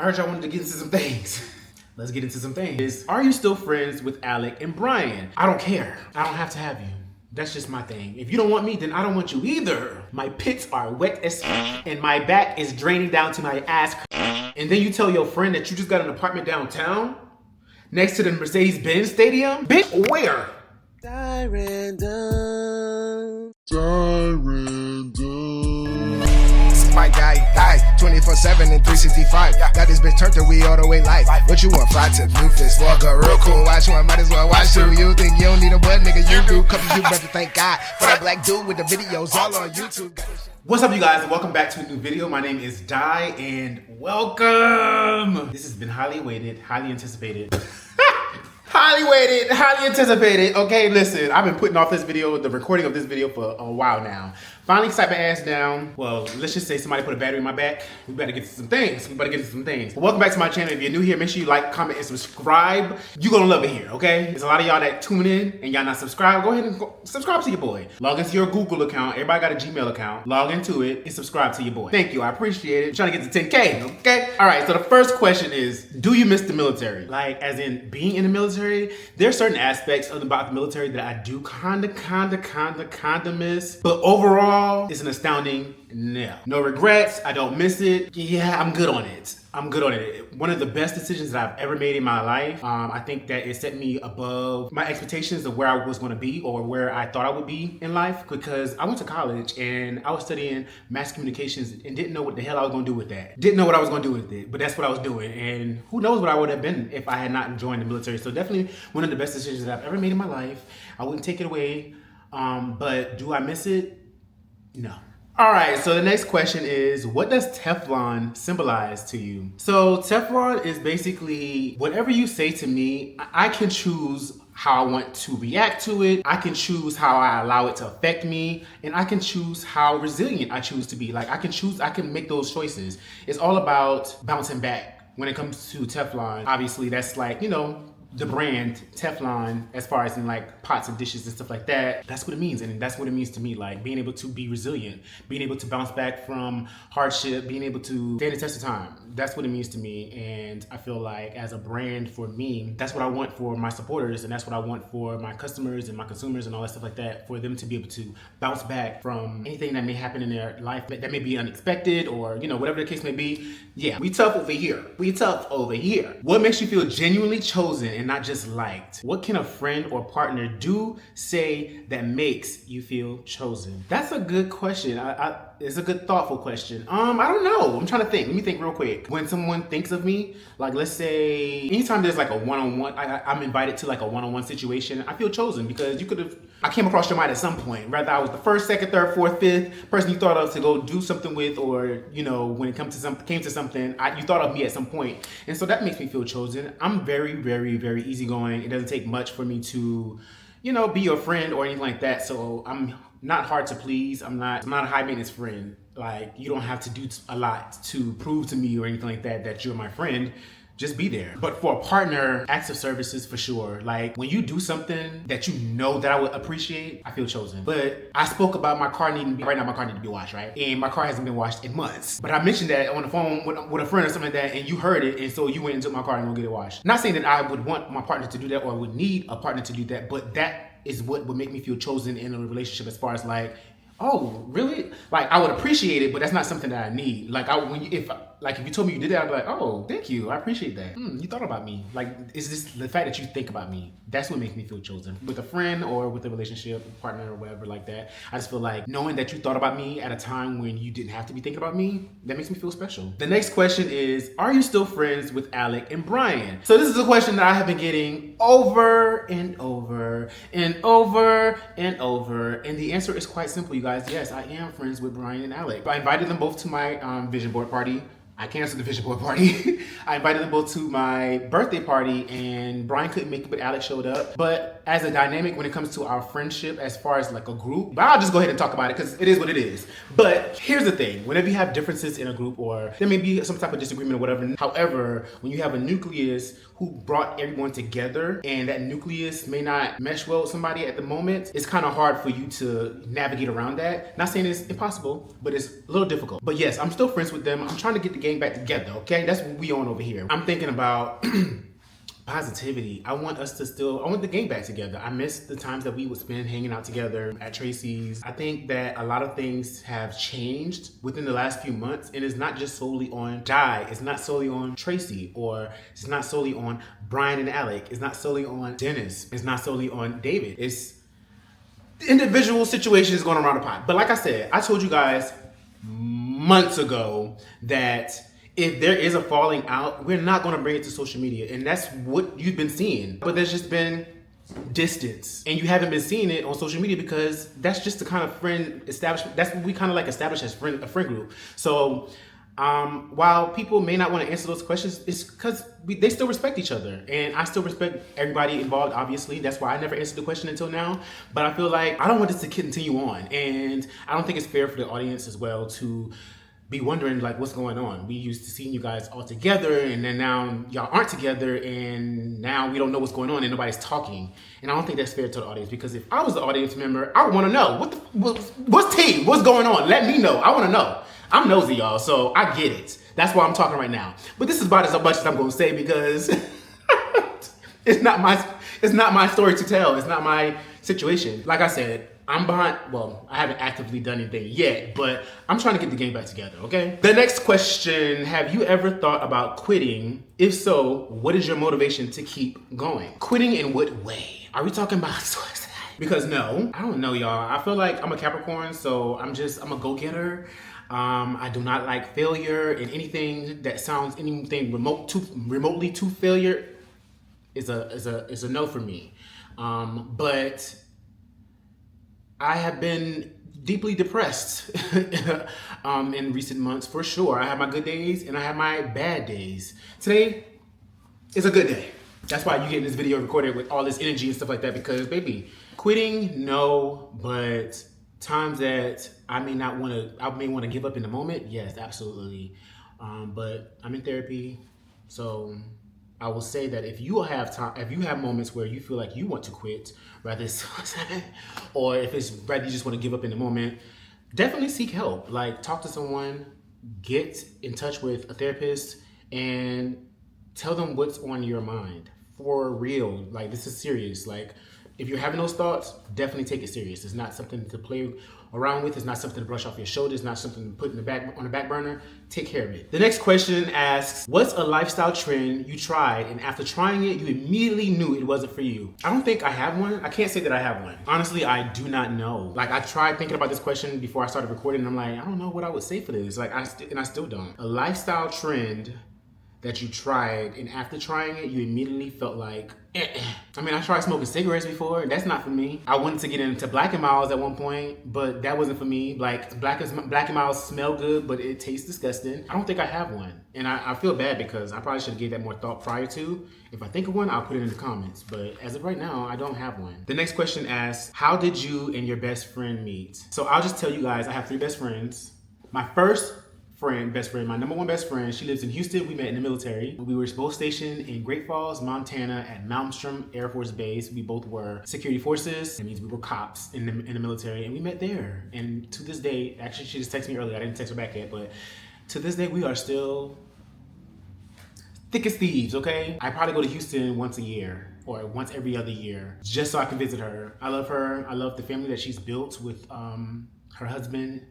heard y'all wanted to get into some things. Let's get into some things. Are you still friends with Alec and Brian? I don't care. I don't have to have you. That's just my thing. If you don't want me, then I don't want you either. My pits are wet as and my back is draining down to my ass. And then you tell your friend that you just got an apartment downtown next to the Mercedes-Benz Stadium? Bitch, where? Dyrandoms. My guy, 24/7 and 365. Got this bitch turned to we all the way life. What you want? Fly to New Fist, walk a real cool watch one. Might as well watch two. You think you don't need a butt, nigga? You do. Couple you better thank God for that black dude with the videos all on YouTube. What's up, you guys, and welcome back to a new video. My name is Di, and welcome. This has been highly awaited, highly anticipated. Highly anticipated. Okay, listen, I've been putting off this video, the recording of this video for a while now. Finally sat my ass down. Well, let's just say somebody put a battery in my back. We better get to some things. But welcome back to my channel. If you're new here, make sure you like, comment, and subscribe. You're gonna love it here, okay? There's a lot of y'all that tune in and y'all not subscribed. Go ahead and subscribe to your boy. Log into your Google account. Everybody got a Gmail account. Log into it and subscribe to your boy. Thank you, I appreciate it. I'm trying to get to 10K, okay? All right, so the first question is, do you miss the military? Like, as in being in the military? There's certain aspects about the military that I do kinda miss. But overall, it's an astounding no. No regrets. I don't miss it. Yeah, I'm good on it. One of the best decisions that I've ever made in my life. I think that it set me above my expectations of where I was going to be or where I thought I would be in life, because I went to college and I was studying mass communications and didn't know what the hell I was going to do with that. Didn't know what I was going to do with it, but that's what I was doing. And who knows what I would have been if I had not joined the military. So definitely one of the best decisions that I've ever made in my life. I wouldn't take it away. But do I miss it? No. All right, so the next question is, what does Teflon symbolize to you? So Teflon is basically whatever you say to me, I can choose how I want to react to it. I can choose how I allow it to affect me, and I can choose how resilient I choose to be. Like I can make those choices. It's all about bouncing back. When it comes to Teflon, obviously that's like, you know, the brand Teflon, as far as in like pots and dishes and stuff like that. That's what it means, and that's what it means to me. Like being able to be resilient, being able to bounce back from hardship, being able to stand the test of time. That's what it means to me, and I feel like as a brand for me, that's what I want for my supporters, and that's what I want for my customers and my consumers and all that stuff like that, for them to be able to bounce back from anything that may happen in their life that may be unexpected, or you know, whatever the case may be. Yeah, we tough over here. What makes you feel genuinely chosen and not just liked? What can a friend or partner do, say that makes you feel chosen? That's a good question. It's a good, thoughtful question. I don't know. I'm trying to think. Let me think real quick. When someone thinks of me, like let's say, anytime there's like a one-on-one, I'm invited to like a one-on-one situation, I feel chosen because I came across your mind at some point. Whether I was the first, second, third, fourth, fifth person you thought of to go do something with, or you know, when it came to something, you thought of me at some point, and so that makes me feel chosen. I'm very easygoing. It doesn't take much for me to, you know, be your friend or anything like that. So I'm not hard to please. I'm not a high maintenance friend. Like you don't have to do a lot to prove to me or anything like that you're my friend. Just be there. But for a partner, acts of services for sure. Like when you do something that you know that I would appreciate, I feel chosen. But I spoke about my car right now my car needs to be washed, right? And my car hasn't been washed in months. But I mentioned that on the phone with a friend or something like that, and you heard it, and so you went and took my car and go get it washed. Not saying that I would want my partner to do that or I would need a partner to do that, but that is what would make me feel chosen in a relationship, as far as like, oh, really? Like I would appreciate it, but that's not something that I need. Like if you told me you did that, I'd be like, oh, thank you, I appreciate that. You thought about me. Like, it's just the fact that you think about me. That's what makes me feel chosen. With a friend or with a relationship partner or whatever like that, I just feel like knowing that you thought about me at a time when you didn't have to be thinking about me, that makes me feel special. The next question is, are you still friends with Alec and Brian? So this is a question that I have been getting over and over and over and over, and the answer is quite simple, you guys. Yes, I am friends with Brian and Alec. I invited them both to my vision board party. I canceled the vision board party. I invited them both to my birthday party, and Brian couldn't make it, but Alex showed up. But as a dynamic when it comes to our friendship as far as like a group, but I'll just go ahead and talk about it because it is what it is. But here's the thing, whenever you have differences in a group or there may be some type of disagreement or whatever, however, when you have a nucleus who brought everyone together and that nucleus may not mesh well with somebody at the moment, it's kind of hard for you to navigate around that. Not saying it's impossible, but it's a little difficult. But yes, I'm still friends with them. I'm trying to get the gang back together, okay? That's what we on over here. I'm thinking about positivity. I want the gang back together. I miss the times that we would spend hanging out together at Tracy's. I think that a lot of things have changed within the last few months, and it's not just solely on Di, it's not solely on Tracy, or it's not solely on Brian and Alec, it's not solely on Dennis, it's not solely on David. It's individual situations going around the pot. But like I said, I told you guys months ago that if there is a falling out, we're not going to bring it to social media. And that's what you've been seeing. But there's just been distance. And you haven't been seeing it on social media because that's just the kind of friend establishment. That's what we kind of like establish as a friend group. So while people may not want to answer those questions, it's because they still respect each other. And I still respect everybody involved, obviously. That's why I never answered the question until now. But I feel like I don't want this to continue on. And I don't think it's fair for the audience as well to be wondering like what's going on. We used to seeing you guys all together and then now y'all aren't together and now we don't know what's going on and nobody's talking. And I don't think that's fair to the audience because if I was the audience member, I would want to know what's tea? What's going on? Let me know. I want to know. I'm nosy, y'all, so I get it. That's why I'm talking right now. But this is about as much as I'm going to say because it's not my story to tell. It's not my situation. Like I said, I'm behind, well, I haven't actively done anything yet, but I'm trying to get the game back together, okay? The next question, have you ever thought about quitting? If so, what is your motivation to keep going? Quitting in what way? Are we talking about suicide? Because no, I don't know, y'all. I feel like I'm a Capricorn, so I'm a go-getter. I do not like failure, and anything that sounds anything remotely to failure is a no for me. But I have been deeply depressed in recent months, for sure. I have my good days and I have my bad days. Today is a good day. That's why you getting this video recorded with all this energy and stuff like that, because baby, quitting, no, but times that I may want to give up in the moment, yes, absolutely. But I'm in therapy, so I will say that if you have moments where you feel like you want to quit, rather suicide, or if it's rather you just want to give up in the moment, definitely seek help. Like talk to someone, get in touch with a therapist, and tell them what's on your mind. For real, like this is serious. Like if you're having those thoughts, definitely take it serious. It's not something to play around with. It's not something to brush off your shoulders. It's not something to put on the back burner. Take care of it. The next question asks, what's a lifestyle trend you tried and after trying it, you immediately knew it wasn't for you? I don't think I have one. I can't say that I have one. Honestly, I do not know. Like I tried thinking about this question before I started recording and I'm like, I don't know what I would say for this. Like I still don't. A lifestyle trend that you tried and after trying it, you immediately felt like, I mean, I tried smoking cigarettes before. That's not for me. I wanted to get into Black and Miles at one point, but that wasn't for me. Like Black and Miles smell good, but it tastes disgusting. I don't think I have one. And I feel bad because I probably should have gave that more thought prior to. If I think of one, I'll put it in the comments. But as of right now, I don't have one. The next question asks, how did you and your best friend meet? So I'll just tell you guys, I have 3 best friends. My best friend, my number 1 best friend, she lives in Houston. We met in the military. We were both stationed in Great Falls, Montana at Malmstrom Air Force Base. We both were security forces. That means we were cops in the military, and we met there. And to this day, actually she just texted me earlier. I didn't text her back yet, but to this day, we are still thick as thieves, okay? I probably go to Houston once a year or once every other year just so I can visit her. I love her. I love the family that she's built with her husband,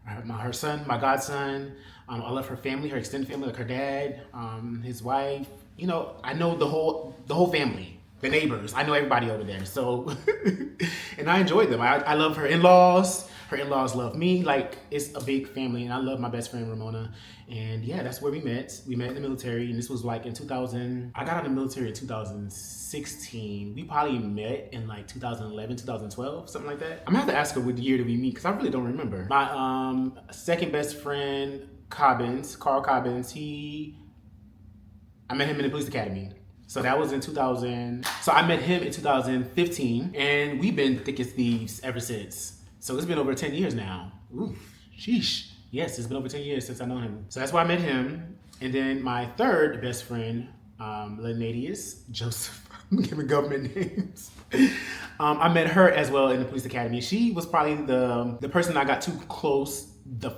her son, my godson. I love her family, her extended family, like her dad, his wife. You know, I know the whole family, the neighbors. I know everybody over there. So, and I enjoy them. I love her in-laws. Her in-laws love me. Like, it's a big family, and I love my best friend, Ramona. And yeah, that's where we met. We met in the military, and this was like in 2000. I got out of the military in 2016. We probably met in like 2011, 2012, something like that. I'm gonna have to ask her what year did we meet, because I really don't remember. My second best friend, Carl Cobbins, I met him in the police academy. So that was in 2000. So I met him in 2015, and we've been thick as thieves ever since. So it's been over 10 years now. Ooh, sheesh. Yes, it's been over 10 years since I know him. So that's why I met him. And then my third best friend, Lenadius Joseph. I'm giving government names. I met her as well in the police academy. She was probably the person I got too close. The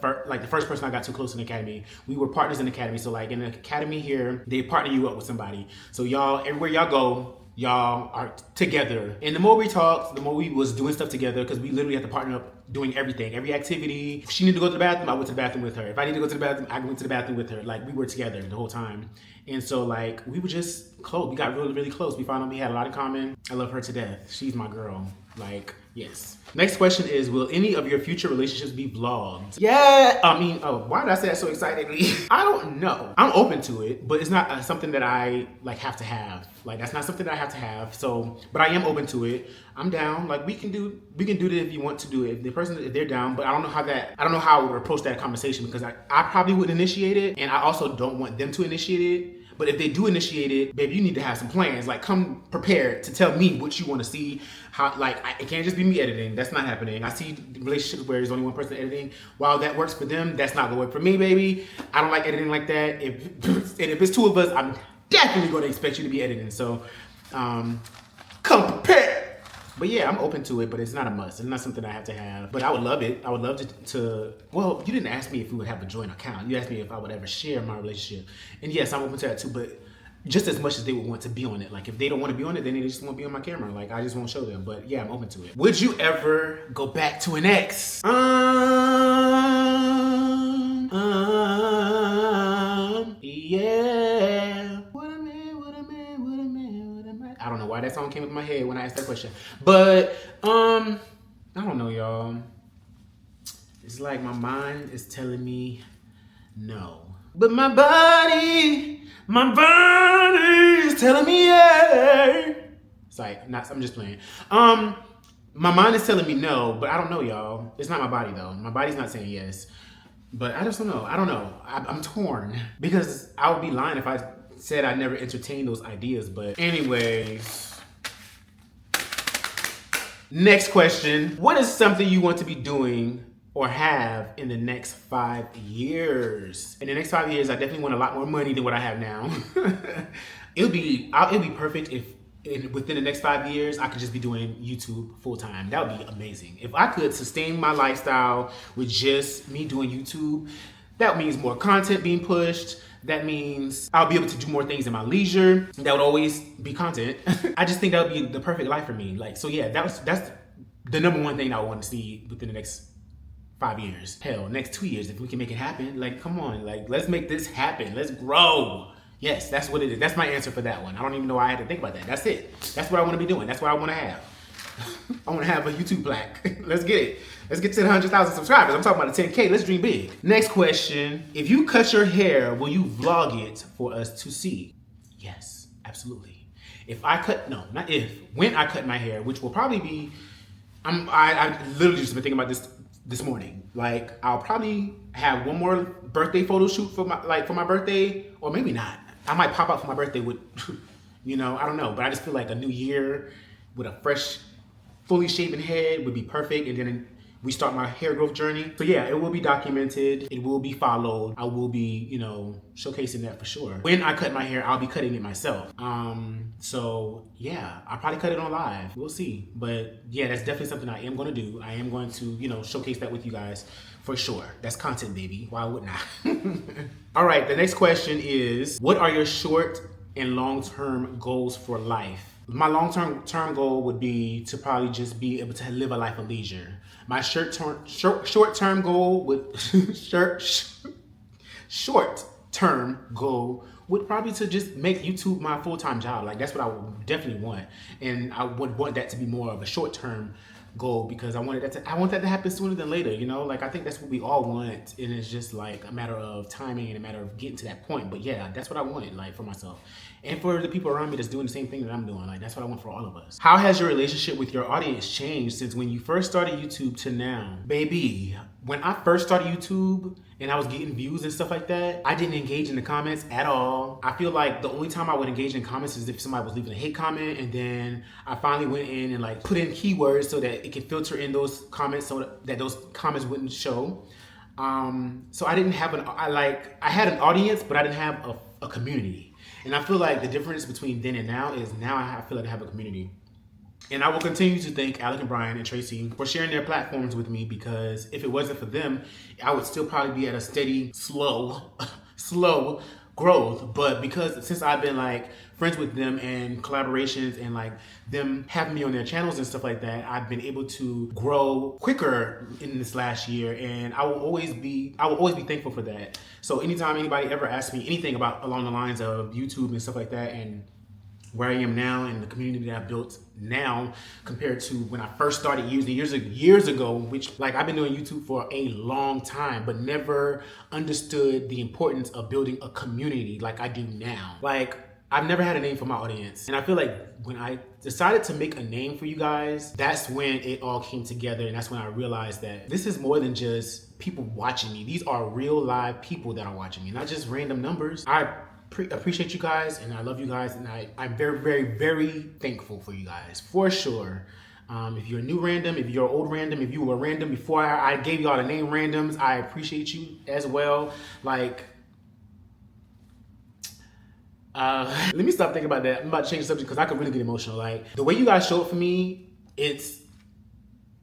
first person I got too close in the academy. We were partners in the academy. So like in the academy here, they partner you up with somebody. So y'all, everywhere y'all go, y'all are together. And the more we talked, the more we was doing stuff together, because we literally had to partner up doing everything, every activity. If she needed to go to the bathroom, I went to the bathroom with her. If I needed to go to the bathroom, I went to the bathroom with her. Like we were together the whole time. And so like we were just close. We got really, really close. We found out we had a lot in common. I love her to death. She's my girl. Like, yes. Next question is, will any of your future relationships be vlogged? Yeah. Why did I say that so excitedly? I don't know. I'm open to it, but it's not something that I like have to have. Like that's not something that I have to have. So, but I am open to it. I'm down. Like we can do this if you want to do it. If they're down, but I don't know how I would approach that conversation, because I probably wouldn't initiate it, and I also don't want them to initiate it. But if they do initiate it, babe, you need to have some plans. Like, come prepared to tell me what you want to see. How, like, it can't just be me editing. That's not happening. I see relationships where there's only one person editing. While that works for them, that's not gonna work for me, baby. I don't like editing like that. If it's two of us, I'm definitely gonna expect you to be editing. So, come prepared. But yeah, I'm open to it, but it's not a must. It's not something I have to have. But I would love it. I would love to well, you didn't ask me if we would have a joint account. You asked me if I would ever share my relationship. And yes, I'm open to that too, but just as much as they would want to be on it. Like if they don't want to be on it, then they just won't be on my camera. Like I just won't show them. But yeah, I'm open to it. Would you ever go back to an ex? Yeah. I don't know why that song came up in my head when I asked that question. But, I don't know, y'all. It's like my mind is telling me no. But my body is telling me yeah. It's like, I'm just playing. My mind is telling me no, but I don't know, y'all. It's not my body, though. My body's not saying yes. But I just don't know. I don't know. I'm torn. Because I would be lying if I said I never entertained those ideas, but anyways. Next question. What is something you want to be doing or have in the next 5 years? In the next 5 years, I definitely want a lot more money than what I have now. It'll be perfect if within the next 5 years, I could just be doing YouTube full time. That would be amazing. If I could sustain my lifestyle with just me doing YouTube, that means more content being pushed. That means I'll be able to do more things in my leisure. That would always be content. I just think that would be the perfect life for me. Like, so yeah, that's the number one thing I want to see within the next 5 years. Hell, next 2 years, if we can make it happen. Like, come on, like, let's make this happen. Let's grow. Yes, that's what it is. That's my answer for that one. I don't even know why I had to think about that. That's it. That's what I want to be doing. That's what I want to have. I want to have a YouTube plaque. Let's get it. Let's get to the 100,000 subscribers. I'm talking about the 10K. Let's dream big. Next question. If you cut your hair, will you vlog it for us to see? Yes, absolutely. When I cut my hair, which will probably be, I literally just been thinking about this morning. Like, I'll probably have one more birthday photo shoot for my birthday, or maybe not. I might pop out for my birthday with, I don't know. But I just feel like a new year with a fresh, fully shaven head would be perfect. And then we start my hair growth journey. So yeah, it will be documented. It will be followed. I will be, showcasing that for sure. When I cut my hair, I'll be cutting it myself. So yeah, I'll probably cut it on live. We'll see. But yeah, that's definitely something I am going to do. I am going to, showcase that with you guys for sure. That's content, baby. Why wouldn't I? All right, the next question is, what are your short and long-term goals for life? My long-term goal would be to probably just be able to live a life of leisure. My short-term goal would short-term goal would probably to just make YouTube my full-time job. Like, that's what I would definitely want. And I would want that to be more of a short-term goal, because I want that to happen sooner than later, Like, I think that's what we all want, and it's just like a matter of timing and a matter of getting to that point. But yeah, that's what I wanted, like, for myself and for the people around me that's doing the same thing that I'm doing. Like, that's what I want for all of us. How has your relationship with your audience changed since when you first started YouTube to now? Baby, when I first started YouTube and I was getting views and stuff like that, I didn't engage in the comments at all. I feel like the only time I would engage in comments is if somebody was leaving a hate comment, and then I finally went in and like put in keywords so that it could filter in those comments so that those comments wouldn't show. So I didn't have I had an audience, but I didn't have a community. And I feel like the difference between then and now is now I feel like I have a community. And I will continue to thank Alec and Brian and Tracy for sharing their platforms with me, because if it wasn't for them, I would still probably be at a steady, slow growth. But because since I've been like friends with them and collaborations and like them having me on their channels and stuff like that, I've been able to grow quicker in this last year, and I will always be thankful for that. So anytime anybody ever asks me anything about along the lines of YouTube and stuff like that, and where I am now and the community that I've built now compared to when I first started years ago, which like I've been doing YouTube for a long time, but never understood the importance of building a community like I do now. Like I've never had a name for my audience. And I feel like when I decided to make a name for you guys, that's when it all came together. And that's when I realized that this is more than just people watching me. These are real live people that are watching me, not just random numbers. I appreciate you guys and I love you guys, and I'm very, very, very thankful for you guys, for sure. If you're a new random, if you're old random, if you were random before I gave y'all the name randoms, I appreciate you as well. Like, let me stop thinking about that. I'm about to change the subject because I could really get emotional. Like, the way you guys show up for me, it's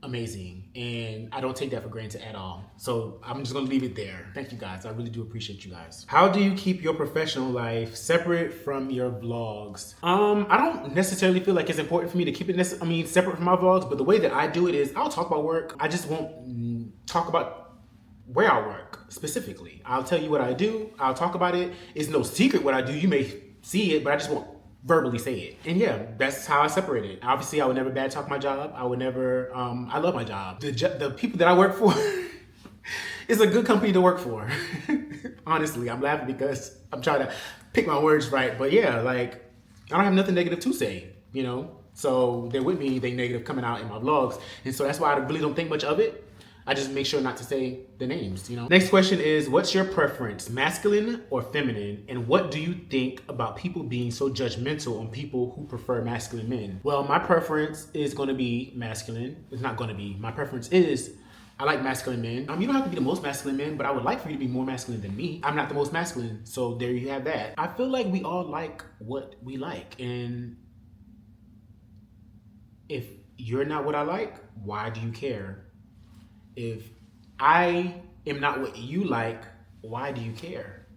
amazing, and I don't take that for granted at all. So I'm just gonna leave it there. Thank you guys. I really do appreciate you guys. How do you keep your professional life separate from your vlogs? I don't necessarily feel like it's important for me to keep it separate from my vlogs, but the way that I do it is I'll talk about work. I just won't talk about where I work specifically. I'll tell you what I do. I'll talk about it. It's no secret what I do. You may see it, but I just won't verbally say it. And yeah, that's how I separate it. Obviously, I would never bad talk my job. I would never, I love my job. The people that I work for, it's a good company to work for. Honestly, I'm laughing because I'm trying to pick my words right. But yeah, like, I don't have nothing negative to say, you know? So there wouldn't be anything negative coming out in my vlogs. And so that's why I really don't think much of it. I just make sure not to say the names, you know? Next question is, what's your preference, masculine or feminine? And what do you think about people being so judgmental on people who prefer masculine men? Well, my preference is gonna be masculine. It's not gonna be, my preference is, I like masculine men. You don't have to be the most masculine man, but I would like for you to be more masculine than me. I'm not the most masculine, so there you have that. I feel like we all like what we like. And if you're not what I like, why do you care? If I am not what you like, why do you care?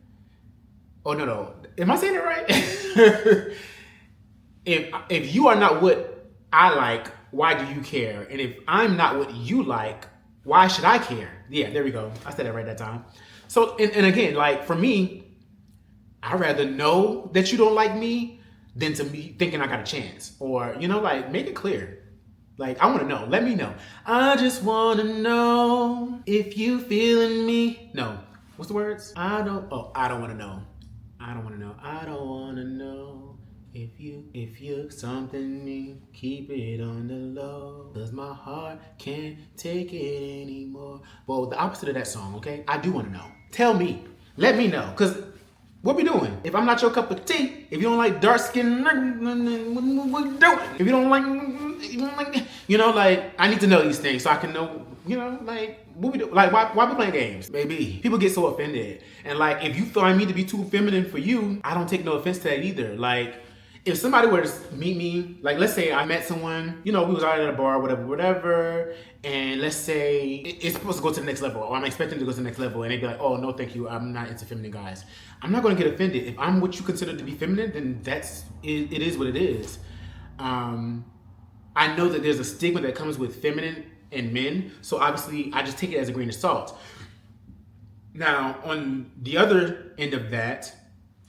Oh, no. Am I saying it right? If you are not what I like, why do you care? And if I'm not what you like, why should I care? Yeah, there we go. I said it right that time. So, and again, like for me, I'd rather know that you don't like me than to be thinking I got a chance. Or, you know, like make it clear. Like, I want to know. Let me know. I just want to know if you feeling me. No. What's the words? I don't want to know. I don't want to know. I don't want to know if you something me. Keep it on the low. Cause my heart can't take it anymore. Well, the opposite of that song, okay? I do want to know. Tell me. Let me know. Cause what we doing? If I'm not your cup of tea, if you don't like dark skin, what we doing? If you don't like, you know, like, I need to know these things so I can know, you know, like, what we do? Like, why we playing games? Maybe. People get so offended. And like, if you find me to be too feminine for you, I don't take no offense to that either. Like, if somebody were to meet me, like let's say I met someone, you know, we was out at a bar, whatever, and let's say it's supposed to go to the next level, or I'm expecting to go to the next level, and they'd be like, oh, no, thank you, I'm not into feminine guys. I'm not gonna get offended. If I'm what you consider to be feminine, then it is what it is. I know that there's a stigma that comes with feminine and men, so obviously I just take it as a grain of salt. Now, on the other end of that,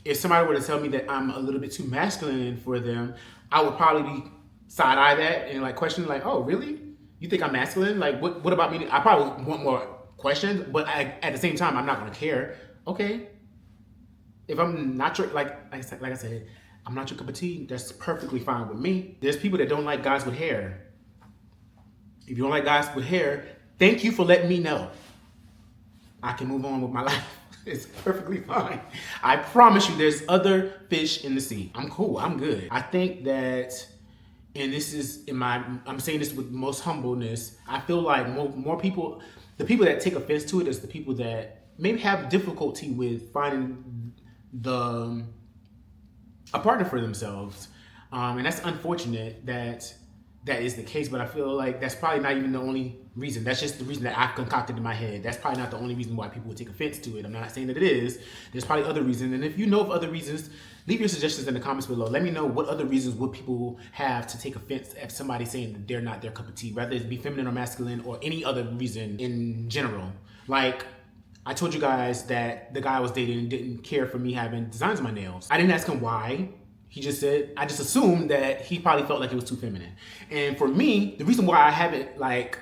if somebody were to tell me that I'm a little bit too masculine for them, I would probably be side-eye that and like question like, oh, really? You think I'm masculine? Like, what about me? I probably want more questions, but at the same time, I'm not gonna care. Okay. If I'm not your, like I said, I'm not your cup of tea, that's perfectly fine with me. There's people that don't like guys with hair. If you don't like guys with hair, thank you for letting me know. I can move on with my life. It's perfectly fine. I promise you, there's other fish in the sea. I'm cool. I'm good. I think that, and this is I'm saying this with most humbleness. I feel like more people, the people that take offense to it is the people that maybe have difficulty with finding a partner for themselves. And that's unfortunate that is the case, but I feel like that's probably not even the only reason. That's just the reason that I've concocted in my head. That's probably not the only reason why people would take offense to it. I'm not saying that it is. There's probably other reasons. And if you know of other reasons, leave your suggestions in the comments below. Let me know what other reasons would people have to take offense at somebody saying that they're not their cup of tea, whether it be feminine or masculine or any other reason in general. Like, I told you guys that the guy I was dating didn't care for me having designs on my nails. I didn't ask him why. He just said, I just assumed that he probably felt like it was too feminine. And for me, the reason why I haven't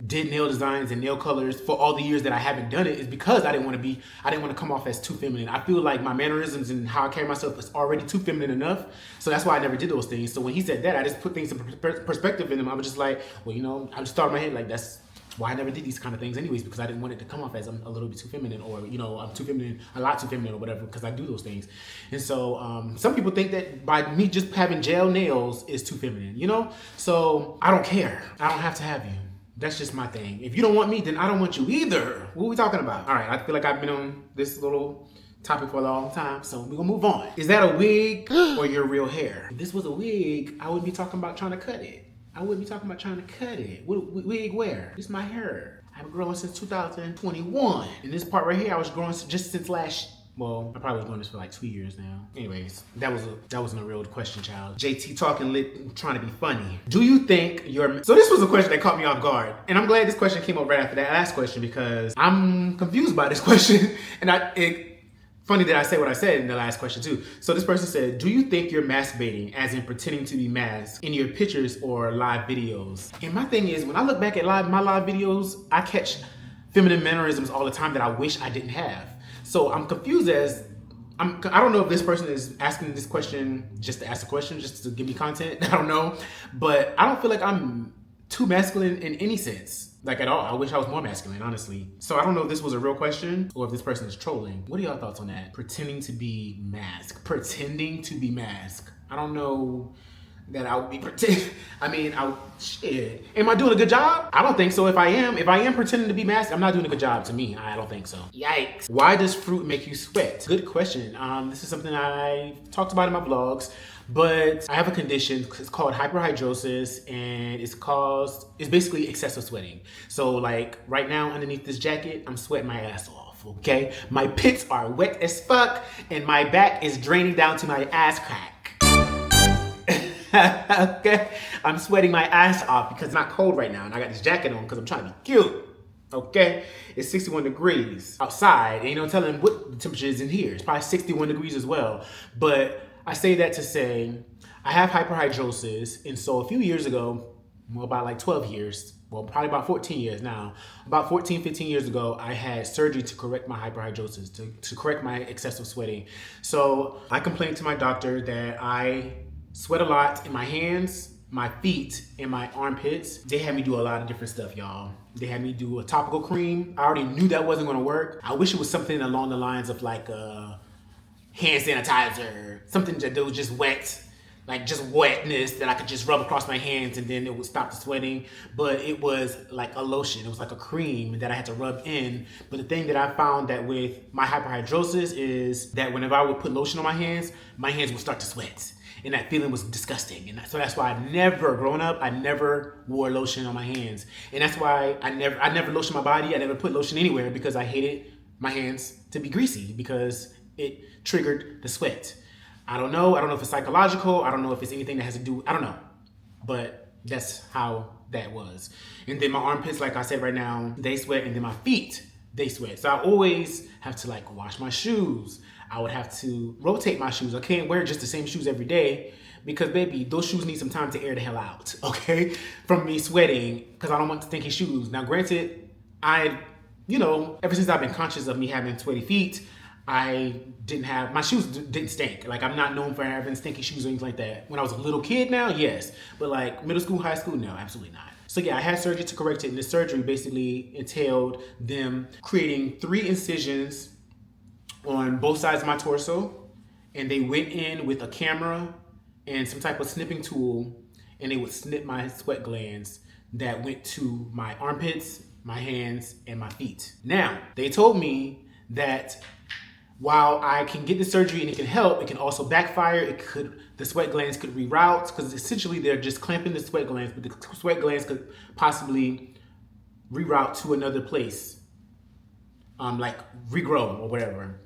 did nail designs and nail colors for all the years that I haven't done it is because I didn't want to come off as too feminine. I feel like my mannerisms and how I carry myself is already too feminine enough. So that's why I never did those things. So when he said that, I just put things in perspective in him. I was just like, well, I just thought in my head, like, that's why I never did these kind of things anyways, because I didn't want it to come off as I'm a little bit too feminine, or I'm too feminine, a lot too feminine or whatever, because I do those things. And so some people think that by me just having gel nails is too feminine, so I don't care. I don't have to have you. That's just my thing. If you don't want me, then I don't want you either. What are we talking about? All right, I feel like I've been on this little topic for a long time, so we're gonna move on. Is that a wig or your real hair? If this was a wig, I wouldn't be talking about trying to cut it. I wouldn't be talking about trying to cut it. Wig where? This is my hair. I've been growing since 2021. And this part right here, I was growing just since I probably was doing this for like 2 years now. Anyways, that wasn't a real question, child. JT talking lit, trying to be funny. Do you think so this was a question that caught me off guard. And I'm glad this question came up right after that last question, because I'm confused by this question. And funny that I say what I said in the last question too. So this person said, do you think you're masturbating, as in pretending to be masked, in your pictures or live videos? And my thing is, when I look back at my live videos, I catch feminine mannerisms all the time that I wish I didn't have. So I'm confused I don't know if this person is asking this question just to ask a question, just to give me content. I don't know. But I don't feel like I'm too masculine in any sense. Like, at all. I wish I was more masculine, honestly. So I don't know if this was a real question or if this person is trolling. What are y'all thoughts on that? Pretending to be masked. Pretending to be masked. I don't know that I would be pretending. I mean, shit. Am I doing a good job? I don't think so. If I am pretending to be masked, I'm not doing a good job to me. I don't think so. Yikes. Why does fruit make you sweat? Good question. This is something I talked about in my vlogs. But I have a condition, it's called hyperhydrosis, and it's basically excessive sweating. So like right now underneath this jacket, I'm sweating my ass off, okay? My pits are wet as fuck, and my back is draining down to my ass crack. Okay? I'm sweating my ass off because it's not cold right now, and I got this jacket on because I'm trying to be cute. Okay, it's 61 degrees outside, and you know, telling what the temperature is in here. It's probably 61 degrees as well. But I say that to say, I have hyperhidrosis, and so a few years ago, about like 12 years, probably about 14 years now, about 14, 15 years ago, I had surgery to correct my hyperhidrosis, to correct my excessive sweating. So I complained to my doctor that I sweat a lot in my hands, my feet, and my armpits. They had me do a lot of different stuff, y'all. They had me do a topical cream. I already knew that wasn't gonna work. I wish it was something along the lines of like hand sanitizer, something that was just wet, like just wetness that I could just rub across my hands and then it would stop the sweating. But it was like a lotion, it was like a cream that I had to rub in. But the thing that I found that with my hyperhidrosis is that whenever I would put lotion on my hands would start to sweat. And that feeling was disgusting. And so that's why growing up, I never wore lotion on my hands. And that's why I never lotioned my body. I never put lotion anywhere because I hated my hands to be greasy because it triggered the sweat. I don't know if it's psychological. I don't know if it's anything that has to do, I don't know. But that's how that was. And then my armpits, like I said right now, they sweat. And then my feet, they sweat. So I always have to like wash my shoes. I would have to rotate my shoes. I can't wear just the same shoes every day because, baby, those shoes need some time to air the hell out, okay? From me sweating, because I don't want stinky shoes. Now, granted, ever since I've been conscious of me having sweaty feet, my shoes didn't stink. Like, I'm not known for having stinky shoes or anything like that. When I was a little kid now, yes. But like middle school, high school, no, absolutely not. So yeah, I had surgery to correct it, and the surgery basically entailed them creating 3 incisions on both sides of my torso, and they went in with a camera and some type of snipping tool, and they would snip my sweat glands that went to my armpits, my hands, and my feet. Now, they told me that while I can get the surgery and it can help, it can also backfire. The sweat glands could reroute, because essentially they're just clamping the sweat glands, but the sweat glands could possibly reroute to another place, like regrow or whatever.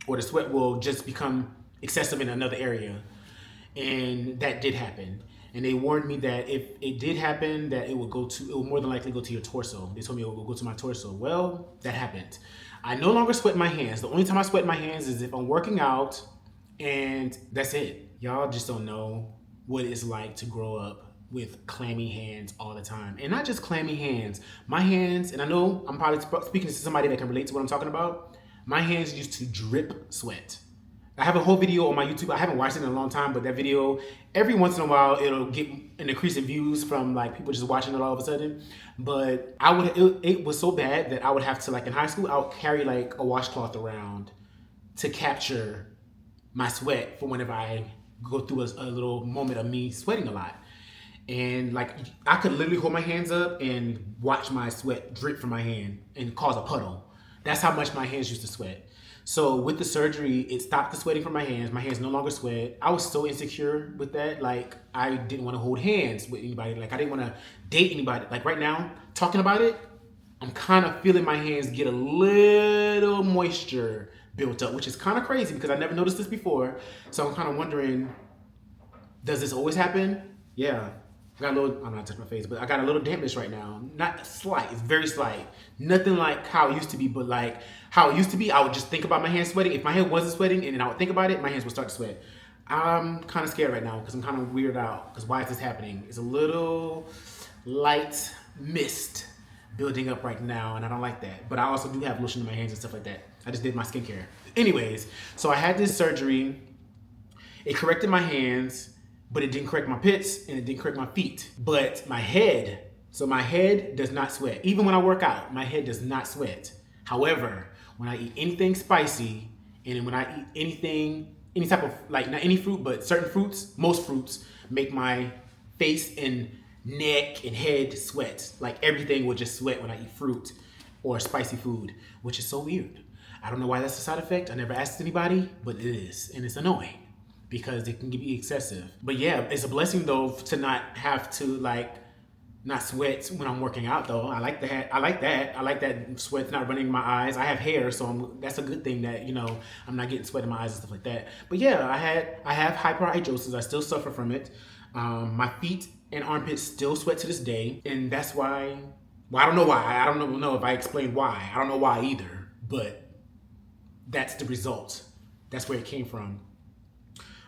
Or the sweat will just become excessive in another area. And that did happen. And they warned me that if it did happen, that it would more than likely go to your torso. They told me it would go to my torso. Well, that happened. I no longer sweat my hands. The only time I sweat my hands is if I'm working out, and that's it. Y'all just don't know what it's like to grow up with clammy hands all the time. And not just clammy hands. My hands, and I know I'm probably speaking to somebody that can relate to what I'm talking about, my hands used to drip sweat. I have a whole video on my YouTube. I haven't watched it in a long time, but that video, every once in a while, it'll get an increase in views from like people just watching it all of a sudden. But it was so bad that I would have to, like in high school, I would carry like a washcloth around to capture my sweat for whenever I go through a little moment of me sweating a lot. And like I could literally hold my hands up and watch my sweat drip from my hand and cause a puddle. That's how much my hands used to sweat. So with the surgery, it stopped the sweating from my hands. My hands no longer sweat. I was so insecure with that. Like I didn't want to hold hands with anybody. Like I didn't want to date anybody. Like right now, talking about it, I'm kind of feeling my hands get a little moisture built up, which is kind of crazy because I never noticed this before. So I'm kind of wondering, does this always happen? Yeah. I got a little, I'm not touching my face, but I got a little dampness right now. Not slight, it's very slight. Nothing like how it used to be, but like how it used to be, I would just think about my hands sweating. If my hand wasn't sweating and then I would think about it, my hands would start to sweat. I'm kind of scared right now because I'm kind of weirded out because why is this happening? It's a little light mist building up right now and I don't like that. But I also do have lotion in my hands and stuff like that. I just did my skincare. Anyways, so I had this surgery. It corrected my hands, but it didn't correct my pits and it didn't correct my feet. But my head, so my head does not sweat. Even when I work out, my head does not sweat. However, when I eat anything spicy and when I eat anything, any type of, like not any fruit, but certain fruits, most fruits make my face and neck and head sweat. Like everything will just sweat when I eat fruit or spicy food, which is so weird. I don't know why that's a side effect. I never asked anybody, but it is, and it's annoying because it can be excessive. But yeah, it's a blessing though to not have to like not sweat when I'm working out though. I like that. I like that sweat's not running in my eyes. I have hair, so that's a good thing that, you know, I'm not getting sweat in my eyes and stuff like that. But yeah, I have hyperhydrosis. I still suffer from it. My feet and armpits still sweat to this day, and that's why. Well, I don't know why. I don't know if I explained why. I don't know why either. But that's the result. That's where it came from.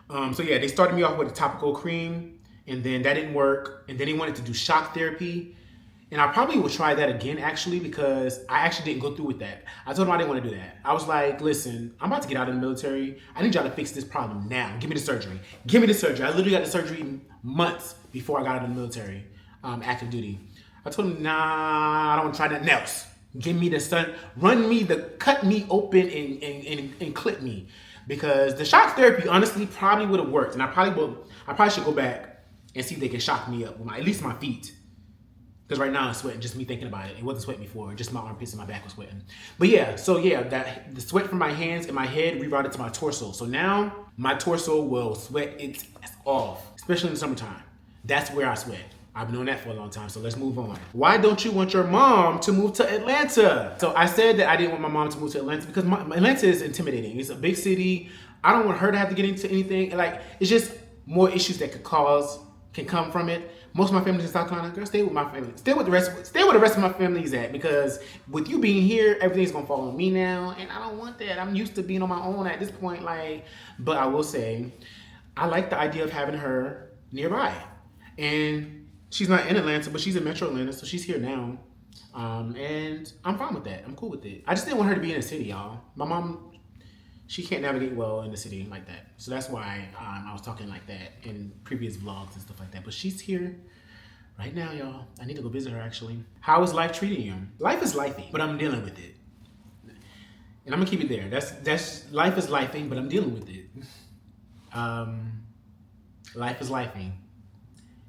So yeah, they started me off with a topical cream, and then that didn't work. And then they wanted to do shock therapy. And I probably will try that again, actually, because I actually didn't go through with that. I told them I didn't want to do that. I was like, listen, I'm about to get out of the military. I need y'all to fix this problem now. Give me the surgery. Give me the surgery. I literally got the surgery months before I got out of the military, active duty. I told them, nah, I don't want to try nothing else. Give me the sun, cut me open and clip me. Because the shock therapy honestly probably would have worked. And I probably should go back and see if they can shock me up with at least my feet. Because right now I'm sweating, just me thinking about it. It wasn't sweating before, just my armpits and my back was sweating. But yeah, so yeah, the sweat from my hands and my head rerouted to my torso. So now my torso will sweat its ass off, especially in the summertime. That's where I sweat. I've known that for a long time, so let's move on. Why don't you want your mom to move to Atlanta? So I said that I didn't want my mom to move to Atlanta because Atlanta is intimidating. It's a big city. I don't want her to have to get into anything. Like, it's just more issues that can come from it. Most of my family's in South Carolina. Girl, stay with my family. Stay where the rest of my family is at, because with you being here, everything's gonna fall on me now, and I don't want that. I'm used to being on my own at this point. But I will say, I like the idea of having her nearby. And she's not in Atlanta, but she's in Metro Atlanta, so she's here now. And I'm fine with that. I'm cool with it. I just didn't want her to be in the city, y'all. My mom, she can't navigate well in the city like that. So that's why I was talking like that in previous vlogs and stuff like that. But she's here. right now, y'all. I need to go visit her, actually. How is life treating you? Life is lifey, but I'm dealing with it. And I'm gonna keep it there. That's life is lifing, but I'm dealing with it. Life is lifing,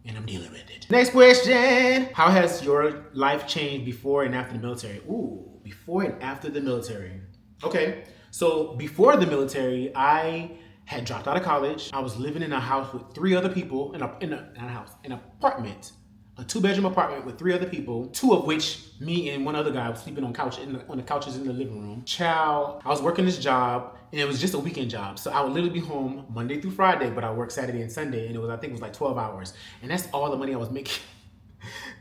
and I'm dealing with it. Next question. How has your life changed before and after the military? Ooh, before and after the military. Okay, so before the military, I had dropped out of college. I was living in a house with 3 other people, not a house, an apartment. A 2-bedroom apartment with 3 other people, 2 of which me and one other guy was sleeping on the couches in the living room. Child, I was working this job, and it was just a weekend job. So I would literally be home Monday through Friday, but I worked Saturday and Sunday, and I think it was like 12 hours. And that's all the money I was making.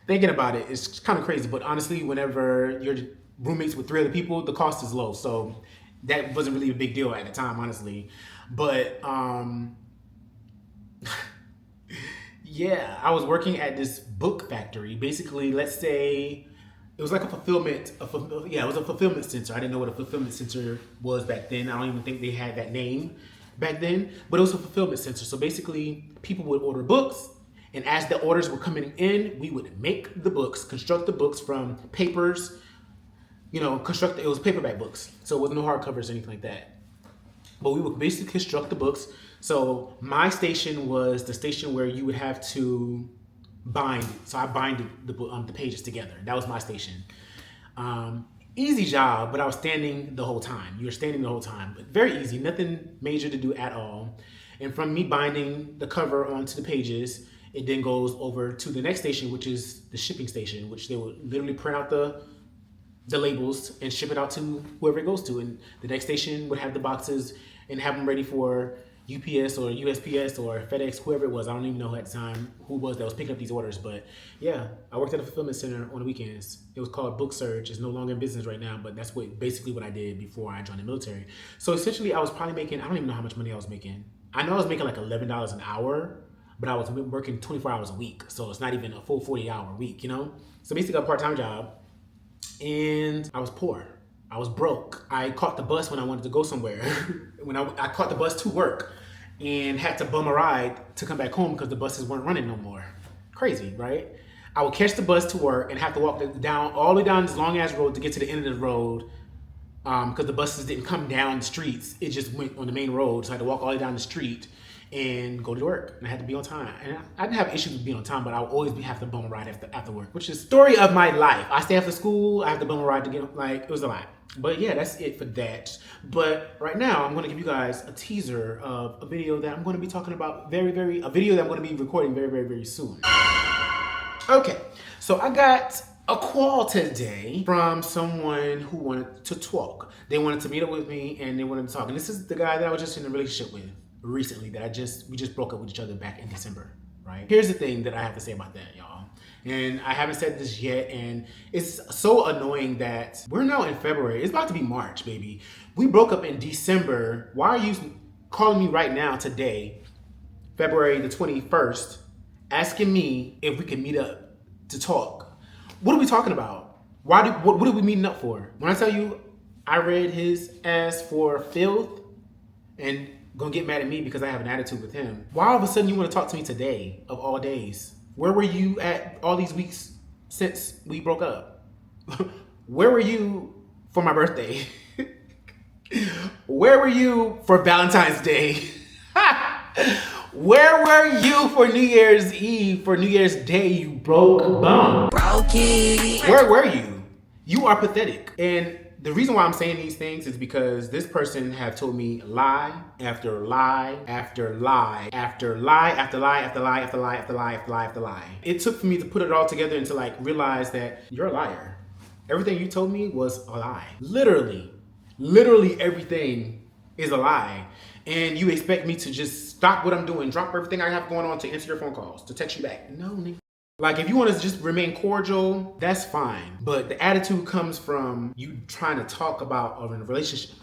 Thinking about it, it's kind of crazy. But honestly, whenever you're roommates with 3 other people, the cost is low. So that wasn't really a big deal at the time, honestly. But yeah, I was working at this book factory. Basically, let's say it was like it was a fulfillment center. I didn't know what a fulfillment center was back then. I don't even think they had that name back then, but it was a fulfillment center. So basically, people would order books, and as the orders were coming in, we would make the books, construct the books from papers, it was paperback books. So it wasn't no hardcovers or anything like that. But we would basically construct the books. So my station was the station where you would have to bind. So I binded the pages together. That was my station. Easy job, but I was standing the whole time. You were standing the whole time, but very easy. Nothing major to do at all. And from me binding the cover onto the pages, it then goes over to the next station, which is the shipping station, which they would literally print out the labels and ship it out to whoever it goes to. And the next station would have the boxes and have them ready for UPS or USPS or FedEx, whoever it was. I don't even know at the time who it was that was picking up these orders. But yeah, I worked at a fulfillment center on the weekends. It was called Book Surge. It's no longer in business right now, but that's basically what I did before I joined the military. So essentially, I was probably making, I don't even know how much money I was making. I know I was making like $11 an hour, but I was working 24 hours a week. So it's not even a full 40-hour week, So basically a part-time job. And I was poor. I was broke. I caught the bus when I wanted to go somewhere. I caught the bus to work and had to bum a ride to come back home because the buses weren't running no more. Crazy, right? I would catch the bus to work and have to walk all the way down this long ass road to get to the end of the road because the buses didn't come down the streets. It just went on the main road. So I had to walk all the way down the street and go to work, and I had to be on time. And I didn't have issues with being on time, but I would always have to bum a ride after work, which is the story of my life. I stay after school, I have to bum a ride to get, it was a lot. But yeah, that's it for that. But right now, I'm gonna give you guys a teaser of a video that I'm gonna be talking about a video that I'm gonna be recording very, very, very soon. Okay, so I got a call today from someone who wanted to talk. They wanted to meet up with me and they wanted to talk. And this is the guy that I was just in a relationship with recently that we just broke up with each other back in December, right? Here's the thing that I have to say about that, y'all. And I haven't said this yet, and it's so annoying that we're now in February. It's about to be March, baby. We broke up in December. Why are you calling me right now today, February the 21st, asking me if we can meet up to talk? What are we talking about? What are we meeting up for? When I tell you I read his ass for filth and gonna get mad at me because I have an attitude with him, why all of a sudden you want to talk to me today of all days? Where were you at all these weeks since we broke up? Where were you for my birthday? Where were you for Valentine's Day? Where were you for New Year's Eve, for New Year's Day, you broke bum? Where were you? You are pathetic. And the reason why I'm saying these things is because this person have told me lie after lie after lie after lie after lie after lie after lie after lie after lie after lie. It took for me to put it all together and to realize that you're a liar. Everything you told me was a lie. Literally everything is a lie. And you expect me to just stop what I'm doing, drop everything I have going on to answer your phone calls, to text you back. No, nigga. If you want to just remain cordial, that's fine. But the attitude comes from you trying to talk about a relationship.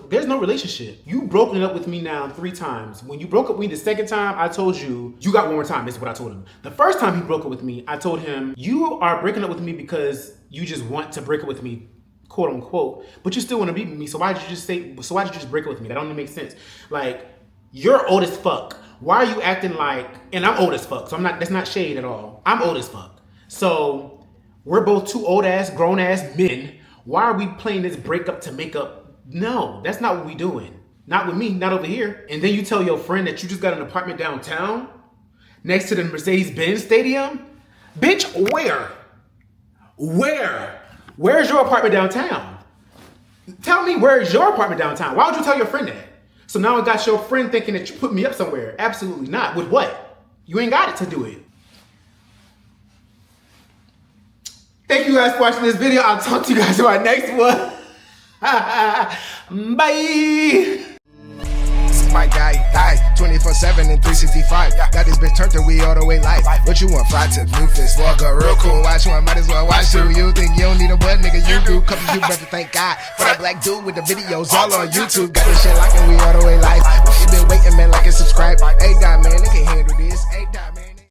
There's no relationship. You broken it up with me now 3 times. When you broke up with me the second time, I told you, you got one more time. This is what I told him. The first time he broke up with me, I told him, you are breaking up with me because you just want to break up with me, quote unquote, but you still want to be with me. So why did you just break up with me? That don't even make sense. You're old as fuck. why are you acting like, and I'm old as fuck, so that's not shade at all. I'm old as fuck. So we're both two old ass, grown ass men. Why are we playing this breakup to make up? No, that's not what we doing. Not with me, not over here. And then you tell your friend that you just got an apartment downtown next to the Mercedes-Benz Stadium? Bitch, where? Where's your apartment downtown? Tell me where's your apartment downtown. Why would you tell your friend that? So now I got your friend thinking that you put me up somewhere. Absolutely not. With what? You ain't got it to do it. Thank you guys for watching this video. I'll talk to you guys in my next one. Bye. My guy, 24/7 and 365. Got this bitch turned to we all the way life. What you want? Fried tip, new fist, walk a real cool. Watch one, might as well watch two. You think you don't need a butt, nigga? You do. Couple you better thank God for that black dude with the videos all on YouTube. Got this shit locking, we all the way live.